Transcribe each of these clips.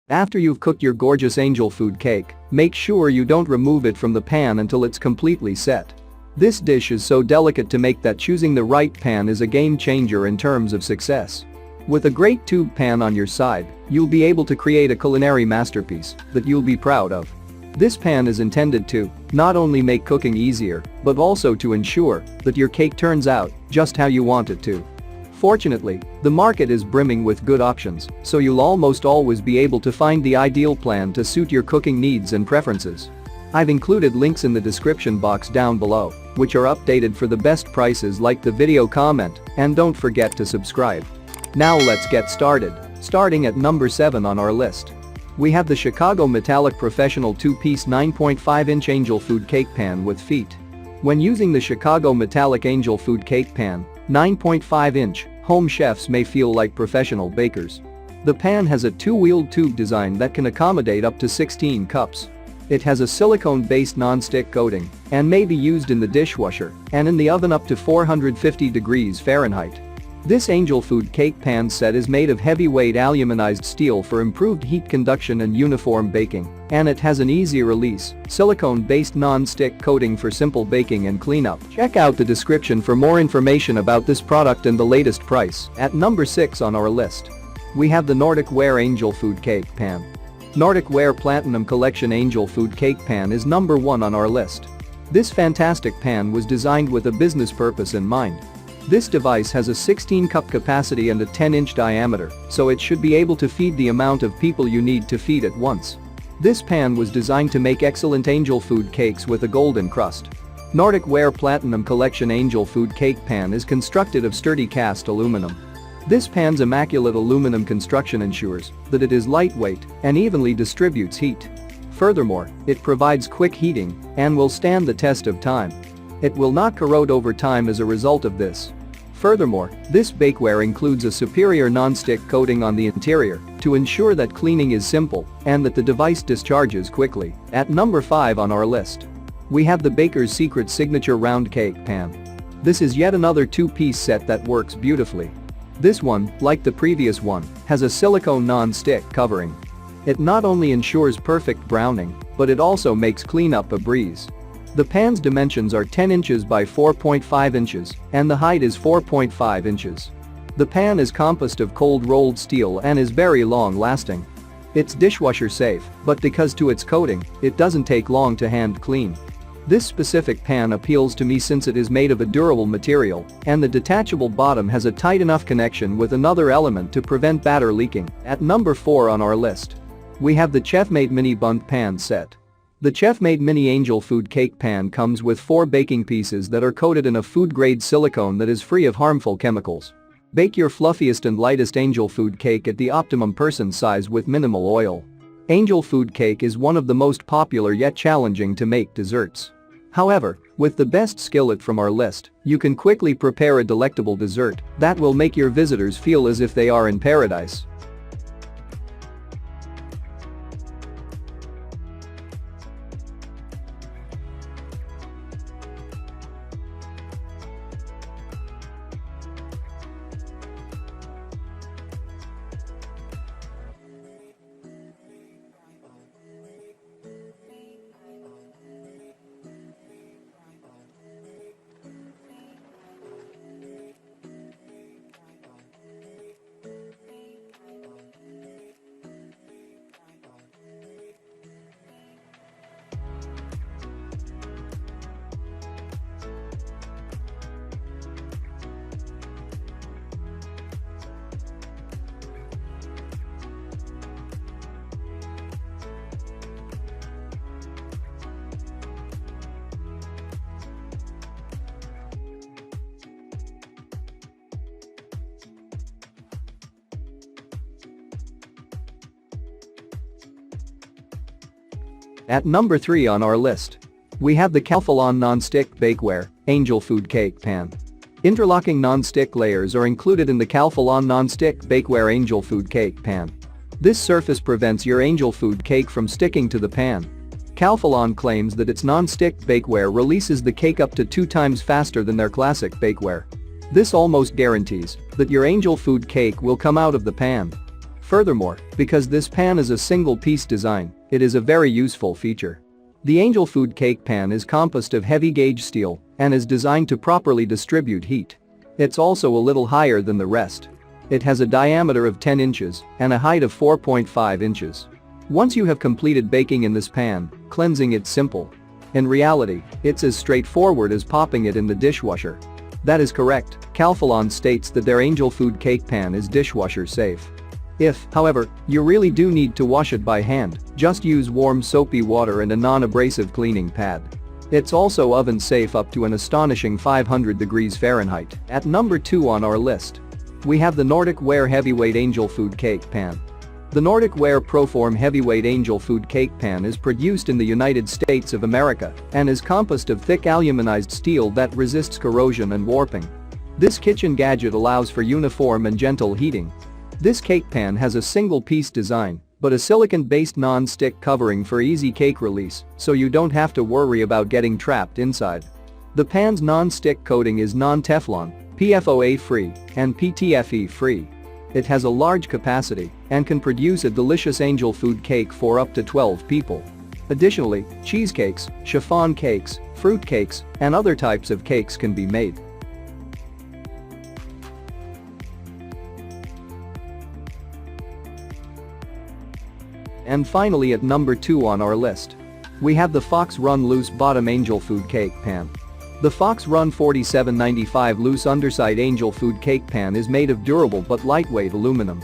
After you've cooked your gorgeous angel food cake, make sure you don't remove it from the pan until it's completely set. This dish is so delicate to make that choosing the right pan is a game changer in terms of success. With a great tube pan on your side, you'll be able to create a culinary masterpiece that you'll be proud of. This pan is intended to not only make cooking easier, but also to ensure that your cake turns out just how you want it to. Fortunately, the market is brimming with good options, so you'll almost always be able to find the ideal plan to suit your cooking needs and preferences. I've included links in the description box down below, which are updated for the best prices. Like the video, comment, and don't forget to subscribe. Now let's get started. Starting at number 7 on our list, we have the Chicago Metallic Professional 2-piece 9.5-inch Angel Food Cake Pan with feet. When using the Chicago Metallic Angel Food Cake Pan 9.5-inch, home chefs may feel like professional bakers. The pan has a two-wheeled tube design that can accommodate up to 16 cups. It has a silicone-based non-stick coating and may be used in the dishwasher and in the oven up to 450 degrees Fahrenheit. This Angel Food Cake Pan set is made of heavyweight aluminized steel for improved heat conduction and uniform baking, and it has an easy-release, silicone-based non-stick coating for simple baking and cleanup. Check out the description for more information about this product and the latest price. At number 6 on our list, we have the Nordic Ware Angel Food Cake Pan. Nordic Ware Platinum Collection Angel Food Cake Pan is number 1 on our list. This fantastic pan was designed with a business purpose in mind. This device has a 16-cup capacity and a 10-inch diameter, so it should be able to feed the amount of people you need to feed at once. This pan was designed to make excellent angel food cakes with a golden crust. Nordic Ware Platinum Collection Angel Food Cake Pan is constructed of sturdy cast aluminum. This pan's immaculate aluminum construction ensures that it is lightweight and evenly distributes heat. Furthermore, it provides quick heating and will stand the test of time. It will not corrode over time as a result of this. Furthermore, this bakeware includes a superior non-stick coating on the interior to ensure that cleaning is simple and that the device discharges quickly. At number 5 on our list, we have the Baker's Secret Signature Round Cake Pan. This is yet another 2-piece set that works beautifully. This one, like the previous one, has a silicone non-stick covering. It not only ensures perfect browning, but it also makes cleanup a breeze. The pan's dimensions are 10 inches by 4.5 inches, and the height is 4.5 inches. The pan is composed of cold-rolled steel and is very long-lasting. It's dishwasher safe, but because to its coating, it doesn't take long to hand clean. This specific pan appeals to me since it is made of a durable material, and the detachable bottom has a tight enough connection with another element to prevent batter leaking. At number 4 on our list, we have the ChefMade Mini Bundt Pan Set. The ChefMade Mini Angel Food Cake Pan comes with 4 baking pieces that are coated in a food-grade silicone that is free of harmful chemicals. Bake your fluffiest and lightest angel food cake at the optimum person size with minimal oil. Angel food cake is one of the most popular yet challenging to make desserts. However, with the best skillet from our list, you can quickly prepare a delectable dessert that will make your visitors feel as if they are in paradise. At number 3 on our list, we have the Calphalon Non-Stick Bakeware Angel Food Cake Pan. Interlocking non-stick layers are included in the Calphalon Non-Stick Bakeware Angel Food Cake Pan. This surface prevents your angel food cake from sticking to the pan. Calphalon claims that its non-stick bakeware releases the cake up to 2 times faster than their classic bakeware. This almost guarantees that your angel food cake will come out of the pan. Furthermore, because this pan is a single-piece design, it is a very useful feature. The Angel Food Cake Pan is composed of heavy-gauge steel and is designed to properly distribute heat. It's also a little higher than the rest. It has a diameter of 10 inches and a height of 4.5 inches. Once you have completed baking in this pan, cleansing it's simple. In reality, it's as straightforward as popping it in the dishwasher. That is correct, Calphalon states that their Angel Food Cake Pan is dishwasher safe. If, however, you really do need to wash it by hand, just use warm soapy water and a non-abrasive cleaning pad. It's also oven safe up to an astonishing 500 degrees Fahrenheit. At number 2 on our list, we have the Nordic Ware Heavyweight Angel Food Cake Pan. The Nordic Ware Proform Heavyweight Angel Food Cake Pan is produced in the United States of America and is composed of thick aluminized steel that resists corrosion and warping. This kitchen gadget allows for uniform and gentle heating. This cake pan has a single-piece design, but a silicone-based non-stick covering for easy cake release, so you don't have to worry about getting trapped inside. The pan's non-stick coating is non-Teflon, PFOA-free, and PTFE-free. It has a large capacity and can produce a delicious angel food cake for up to 12 people. Additionally, cheesecakes, chiffon cakes, fruit cakes, and other types of cakes can be made. And finally at number 2 on our list, we have the Fox Run Loose Bottom Angel Food Cake Pan. The Fox Run 4795 Loose Underside Angel Food Cake Pan is made of durable but lightweight aluminum.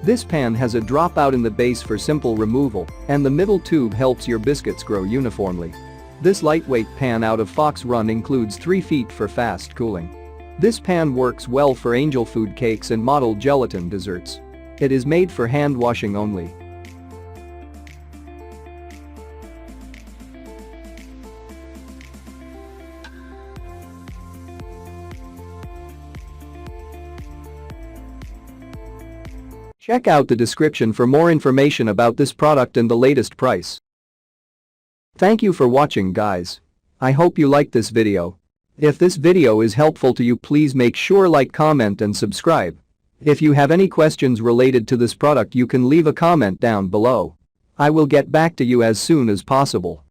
This pan has a dropout in the base for simple removal, and the middle tube helps your biscuits grow uniformly. This lightweight pan out of Fox Run includes 3 feet for fast cooling. This pan works well for angel food cakes and model gelatin desserts. It is made for hand washing only. Check out the description for more information about this product and the latest price. Thank you for watching, guys. I hope you liked this video. If this video is helpful to you, please make sure like, comment and subscribe. If you have any questions related to this product, you can leave a comment down below. I will get back to you as soon as possible.